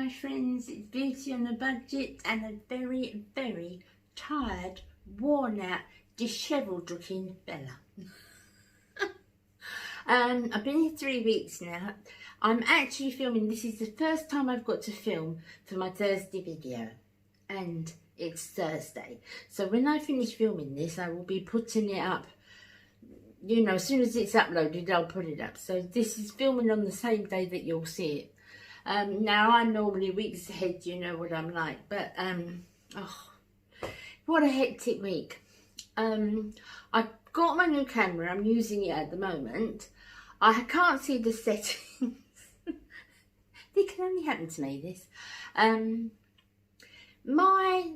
my friends, it's Beauty on a Budget and a very, very tired, worn out, dishevelled looking Bella. I've been here 3 weeks now. I'm actually filming, this is the first time I've got to film for my Thursday video, and it's Thursday. So when I finish filming this, I will be putting it up, you know, as soon as it's uploaded, I'll put it up. So this is filming on the same day that you'll see it. Now I'm normally weeks ahead, you know what I'm like, but oh, what a hectic week. I've got my new camera, I'm using it at the moment. I can't see the settings. It can only happen to me, this. My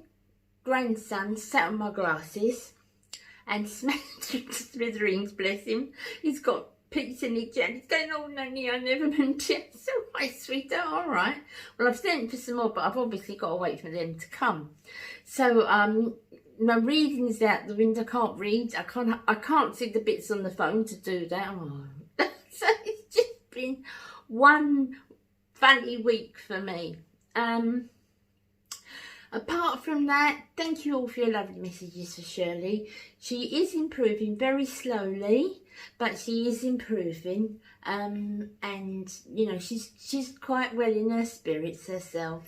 grandson sat on my glasses and smashed smithereens, bless him. He's got pits in his hand. He's going, oh Nanny, I never meant it. So my sweetheart, all right. Well, I've sent for some more, but I've obviously got to wait for them to come. So my reading's out the window. I can't read. I can't see the bits on the phone to do that. Oh. So it's just been one funny week for me. Apart from that, thank you all for your lovely messages for Shirley. She is improving very slowly, but she is improving. And you know, she's quite well in her spirits herself.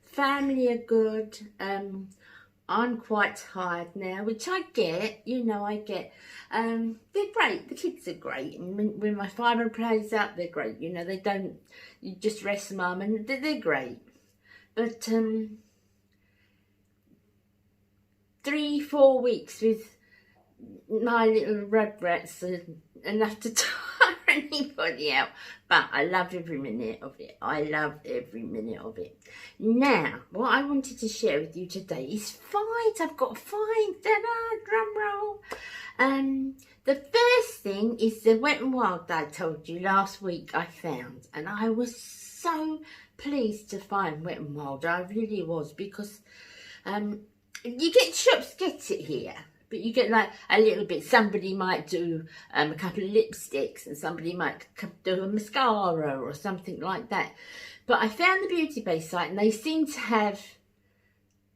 Family are good. I'm quite tired now, which I get, you know, I get. They're great, the kids are great, and when my father plays up, they're great, you know, they don't, you just rest mum, and they're great. But 3-4 weeks with my little rugrats are enough to tire anybody out, but I love every minute of it. I love every minute of it. Now, what I wanted to share with you today is finds. I've got finds. Ta-da, drum roll. The first thing is the Wet n Wild that I told you last week I found, and I was so pleased to find Wet n Wild. I really was, because you get shops get it here, but you get like a little bit. Somebody might do a couple of lipsticks, and somebody might do a mascara or something like that. But I found the Beauty Bay site, and they seem to have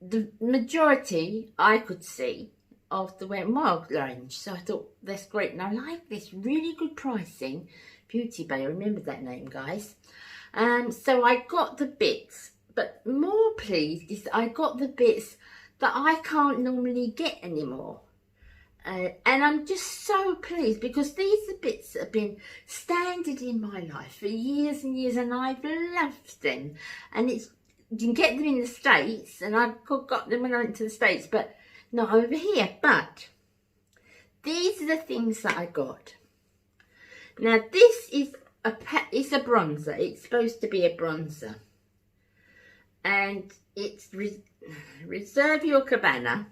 the majority I could see of the Wet n Wild range. So I thought, that's great, and I like this, really good pricing. Beauty Bay, remember that name, guys. So I got the bits, but more pleased is I got the bits that I can't normally get anymore. And I'm just so pleased, because these are bits that have been standard in my life for years and years, and I've loved them. And it's, you can get them in the States, and I got them when I went to the States, but not over here. But these are the things that I got. Now this is it's a bronzer. It's supposed to be a bronzer, and it's Reserve Your Cabana.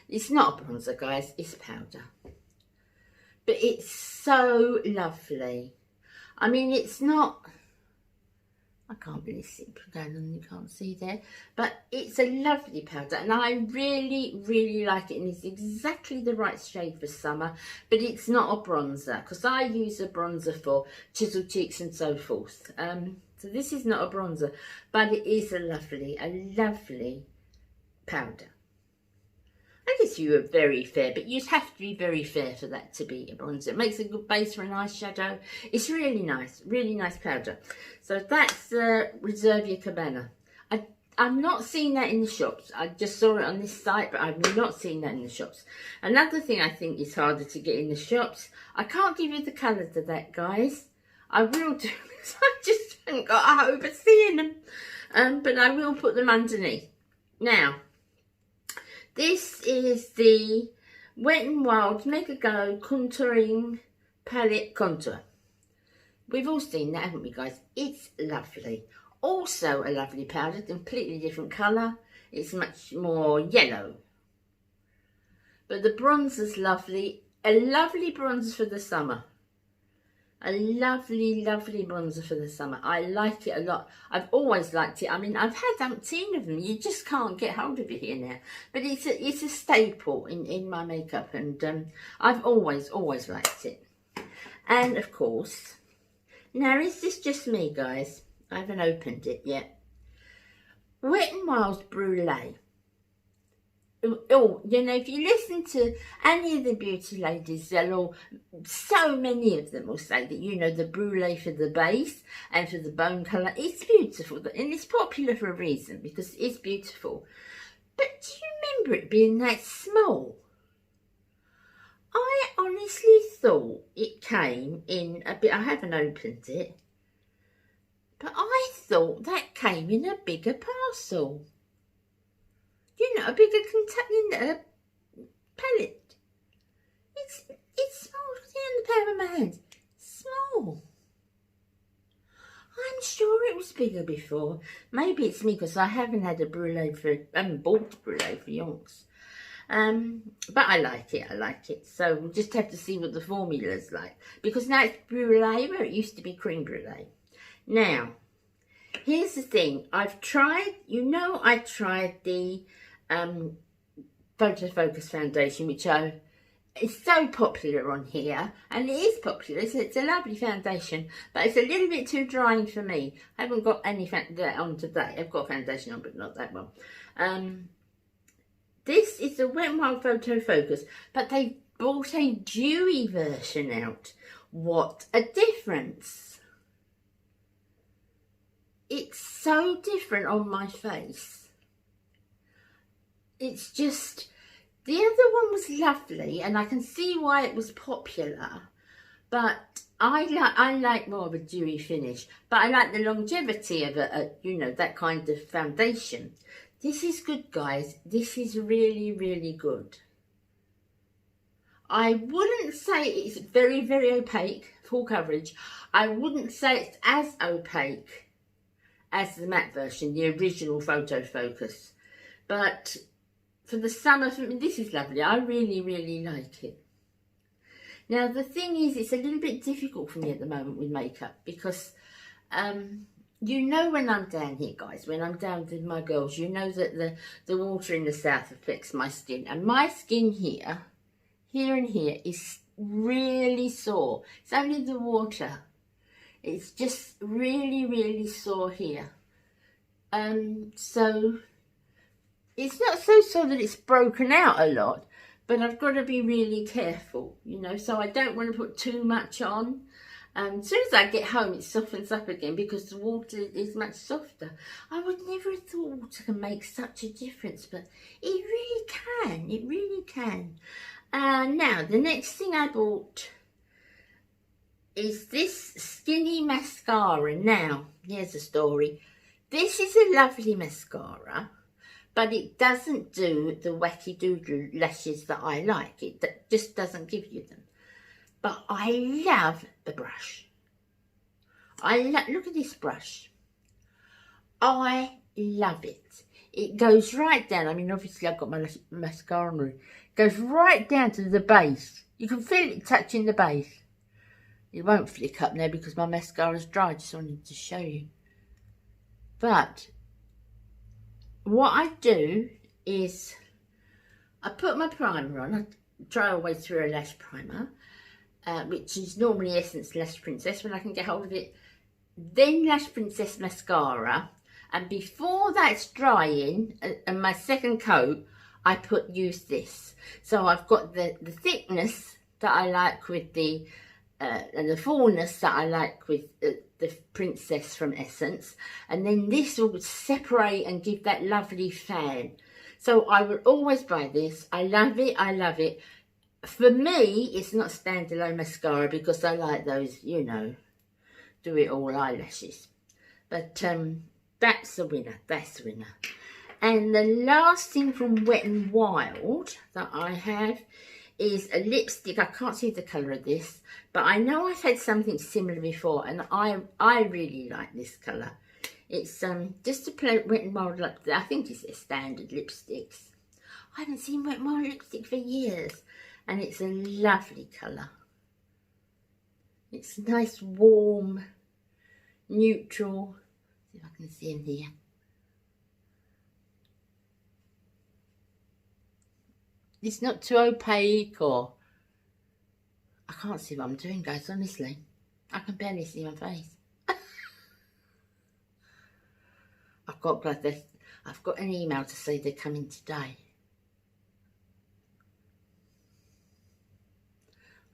It's not a bronzer, guys, it's powder. But it's so lovely. I mean, it's not, I can't really see it down and you can't see there, but it's a lovely powder, and I really, really like it, and it's exactly the right shade for summer, but it's not a bronzer, because I use a bronzer for chisel cheeks and so forth. So this is not a bronzer, but it is a lovely powder. I guess you are very fair, but you'd have to be very fair for that to be a bronzer. It makes a good base for an eyeshadow. It's really nice powder. So that's Reserve Your Cabana. I've not seen that in the shops. I just saw it on this site, but I've not seen that in the shops. Another thing I think is harder to get in the shops, I can't give you the colours of that, guys. I will do, because I just haven't got a hope of seeing them. But I will put them underneath. Now, this is the Wet n Wild Mega Glow Contouring Palette Contour. We've all seen that, haven't we, guys? It's lovely. Also a lovely powder, completely different colour. It's much more yellow. But the bronzer's lovely. A lovely bronzer for the summer. A lovely bronzer for the summer. I like it a lot. I've always liked it. I mean, I've had umpteen of them. You just can't get hold of it here now. But it's a staple in my makeup, and I've always liked it. And of course, now is this just me, guys? I haven't opened it yet. Wet n Wild's Brulee. Oh, you know, if you listen to any of the beauty ladies, they'll all, so many of them will say that, you know, the brulee for the base and for the bone colour, it's beautiful. And it's popular for a reason, because it's beautiful. But do you remember it being that small? I honestly thought it came in a bit, I haven't opened it, but I thought that came in a bigger parcel. You know, a bigger container, palette. It's small. Look at the palm of my hand. Small. I'm sure it was bigger before. Maybe it's me because I haven't had a brulee for, I haven't bought a brulee for yonks. But I like it. I like it. So we'll just have to see what the formula's like, because now it's brulee where it used to be creme brulee. Now, here's the thing. I've tried. You know, I tried the Photo Focus foundation, which is so popular on here, and it is popular, so it's a lovely foundation, but it's a little bit too drying for me. I haven't got any that on today. I've got foundation on, but not that one. This is the Wet n Wild Photo Focus, but they brought a dewy version out. What a difference! It's so different on my face. It's just, the other one was lovely, and I can see why it was popular, but I like more of a dewy finish, but I like the longevity of you know, that kind of foundation. This is good, guys. This is really, really good. I wouldn't say it's very, very opaque, full coverage. I wouldn't say it's as opaque as the matte version, the original Photo Focus, but for the summer, this is lovely. I really, really like it. Now, the thing is, it's a little bit difficult for me at the moment with makeup, because, you know, when I'm down here, guys, when I'm down with my girls, you know that the water in the south affects my skin. And my skin here and here is really sore. It's only the water. It's just really, really sore here. So it's not so sore that it's broken out a lot, but I've got to be really careful, you know, so I don't want to put too much on. As soon as I get home, it softens up again because the water is much softer. I would never have thought water can make such a difference, but it really can. It really can. Now, the next thing I bought is this skinny mascara. Now, here's the story. This is a lovely mascara, but it doesn't do the wacky doodle lashes that I like. It just doesn't give you them. But I love the brush. Look at this brush. I love it. It goes right down. I mean, obviously I've got my mascara on. It goes right down to the base. You can feel it touching the base. It won't flick up now because my mascara's dry. I just wanted to show you. But what I do is I put my primer on. I try always through a lash primer, which is normally Essence Lash Princess when I can get hold of it. Then Lash Princess mascara. And before that's drying, and my second coat, I use this. So I've got the thickness that I like with the, and the fullness that I like with the Princess from Essence. And then this will separate and give that lovely fan. So I will always buy this. I love it. I love it. For me, it's not standalone mascara because I like those, you know, do it all eyelashes. But that's the winner. That's the winner. And the last thing from Wet n Wild that I have is a lipstick. I can't see the colour of this, but I know I've had something similar before, and I really like this colour. It's just a plain Wet n Wild lipstick. I think it's their standard lipsticks. I haven't seen Wet n Wild lipstick for years, and it's a lovely colour. It's nice, warm, neutral. See if I can see in here. It's not too opaque, or I can't see what I'm doing, guys, honestly. I can barely see my face. I've got I've got an email to say they're coming today.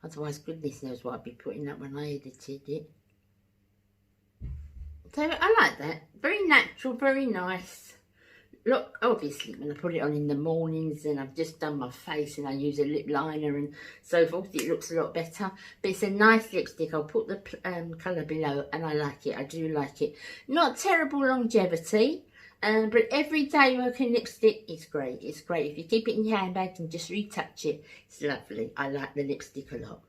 Otherwise, goodness knows what I'd be putting up when I edited it. So I like that. Very natural, very nice. Look, obviously, when I put it on in the mornings and I've just done my face and I use a lip liner and so forth, it looks a lot better. But it's a nice lipstick. I'll put the colour below and I like it. I do like it. Not terrible longevity, but everyday working lipstick is great. It's great. If you keep it in your handbag and just retouch it, it's lovely. I like the lipstick a lot.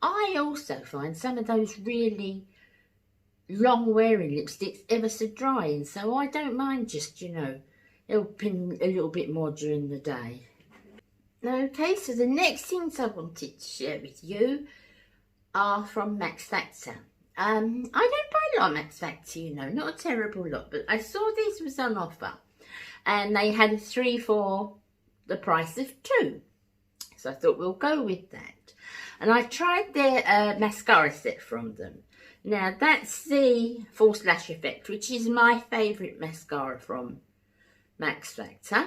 I also find some of those really long wearing lipsticks ever so drying, so I don't mind just, you know, helping a little bit more during the day. Okay, so the next things I wanted to share with you are from Max Factor. I don't buy a lot of Max Factor, you know, not a terrible lot, but I saw this was on offer and they had 3 for the price of 2, so I thought we'll go with that. And I tried their mascara set from them. Now, that's the False Lash Effect, which is my favourite mascara from Max Factor.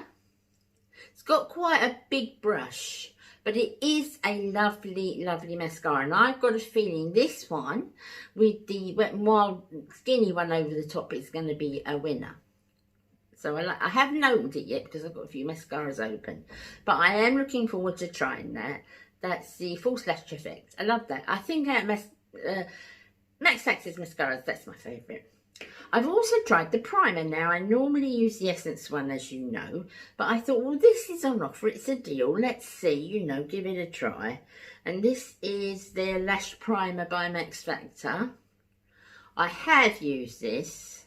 It's got quite a big brush, but it is a lovely, lovely mascara. And I've got a feeling this one, with the Wet n Wild skinny one over the top, is going to be a winner. So I haven't opened it yet because I've got a few mascaras open. But I am looking forward to trying that. That's the False Lash Effect. I love that. I think Max Factor's mascaras, that's my favourite. I've also tried the primer. Now, I normally use the Essence one, as you know, but I thought, well, this is on offer, it's a deal, let's see, you know, give it a try. And this is their Lash Primer by Max Factor. I have used this,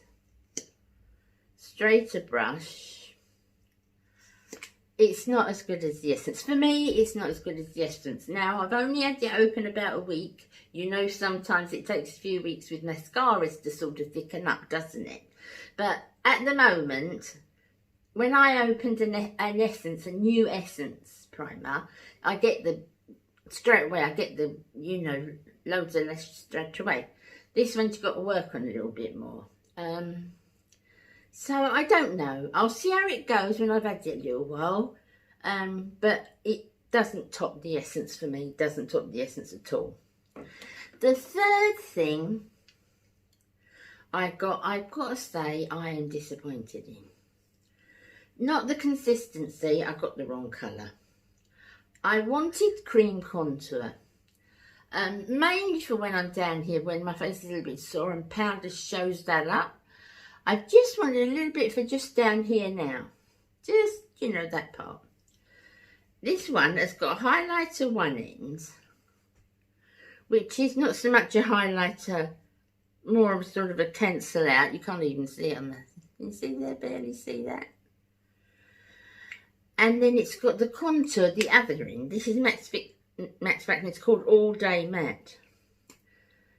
straighter brush. It's not as good as the Essence. For me, it's not as good as the Essence. Now, I've only had it open about a week. You know, sometimes it takes a few weeks with mascaras to sort of thicken up, doesn't it? But at the moment, when I opened an Essence, a new Essence primer, I get the, straight away, I get the, you know, loads of lash straight away. This one's got to work on a little bit more. So I don't know. I'll see how it goes when I've had it a little while. But it doesn't top the Essence for me. It doesn't top the Essence at all. The third thing I've got to say I am disappointed in. Not the consistency. I got the wrong colour. I wanted cream contour. Mainly for when I'm down here, when my face is a little bit sore and powder shows that up. I just wanted a little bit for just down here now. Just, you know, that part. This one has got a highlighter one end, which is not so much a highlighter, more of sort of a cancel out. You can't even see it on that. Can you see there? Barely see that. And then it's got the contour, the other end. This is Max Factor, it's called All Day Matte.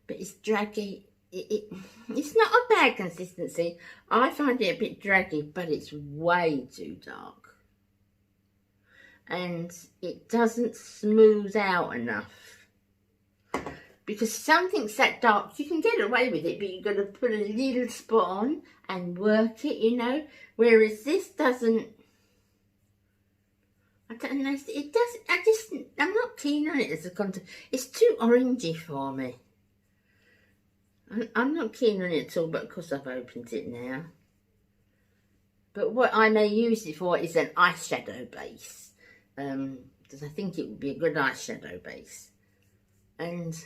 But it's draggy. It's not a bad consistency. I find it a bit draggy, but it's way too dark. And it doesn't smooth out enough. Because something's that dark, you can get away with it, but you've got to put a little spot on and work it, you know. Whereas this doesn't, I don't know, it doesn't, I'm not keen on it as a contour. It's too orangey for me. I'm not keen on it at all, but of course I've opened it now. But what I may use it for is an eyeshadow base. Because I think it would be a good eyeshadow base. And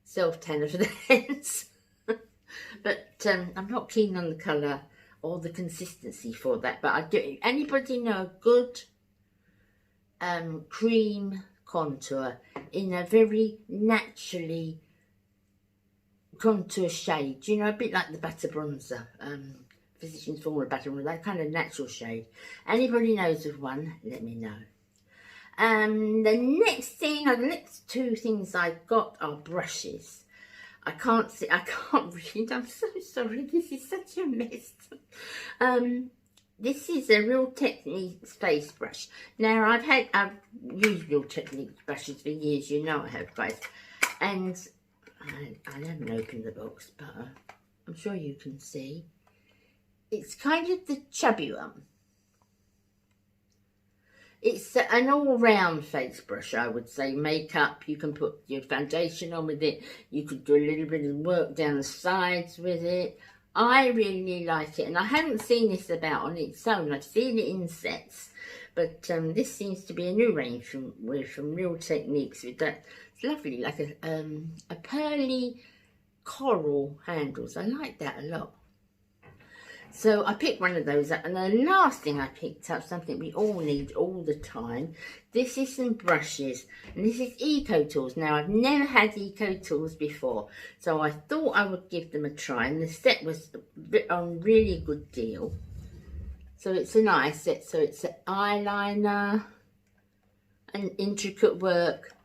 self-tanner for the hands. But I'm not keen on the colour or the consistency for that. But I do. Anybody know a good cream contour in a very naturally contour shade, you know, a bit like the Butter Bronzer, Physicians Formula Butter Bronzer, that kind of natural shade. Anybody knows of one, let me know. The next two things I got are brushes. I can't read, I'm so sorry, this is such a mess. This is a Real Technique Space Brush. Now, I've used Real Technique brushes for years, you know I have, guys, and I haven't opened the box, but I'm sure you can see. It's kind of the chubby one. It's an all-round face brush, I would say. Makeup, you can put your foundation on with it. You could do a little bit of work down the sides with it. I really like it, and I haven't seen this about on its own. I've seen it in sets, but this seems to be a new range from Real Techniques with that. It's lovely, like a pearly coral handles. I like that a lot. So I picked one of those up, and the last thing I picked up, something we all need all the time. This is some brushes, and this is Eco Tools. Now, I've never had Eco Tools before, so I thought I would give them a try, and the set was on really good deal. So it's a nice set. So it's an eyeliner, an intricate work,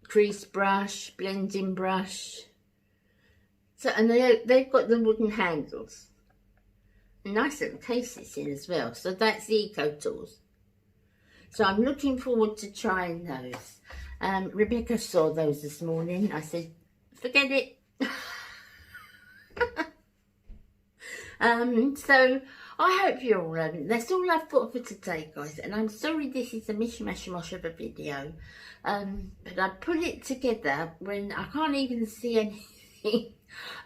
crease brush, blending brush. So, and they've got the wooden handles. Nice little cases in as well. So that's the Eco Tools. So I'm looking forward to trying those. Rebecca saw those this morning. I said, forget it. So I hope you're all loving it. That's all I've got for today, guys. And I'm sorry this is a mishmash of a video. But I put it together when I can't even see anything.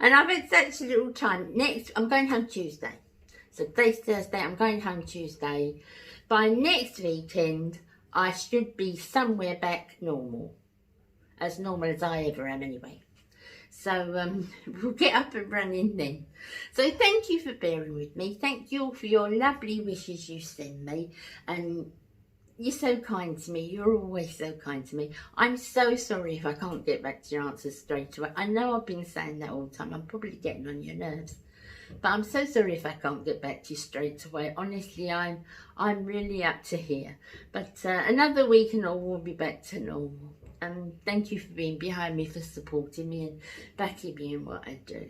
And I've had such a little time. Next, I'm going home Tuesday. So today's Thursday, I'm going home Tuesday. By next weekend, I should be somewhere back normal. As normal as I ever am anyway. So we'll get up and running then. So thank you for bearing with me. Thank you all for your lovely wishes you send me. And you're so kind to me. You're always so kind to me. I'm so sorry if I can't get back to your answers straight away. I know I've been saying that all the time. I'm probably getting on your nerves. But I'm so sorry if I can't get back to you straight away. Honestly, I'm really up to here. But another week and all, we'll be back to normal. And thank you for being behind me, for supporting me and backing me in what I do.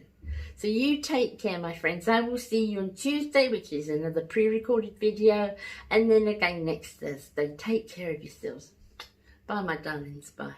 So you take care, my friends. I will see you on Tuesday, which is another pre-recorded video. And then again next Thursday. Take care of yourselves. Bye, my darlings. Bye.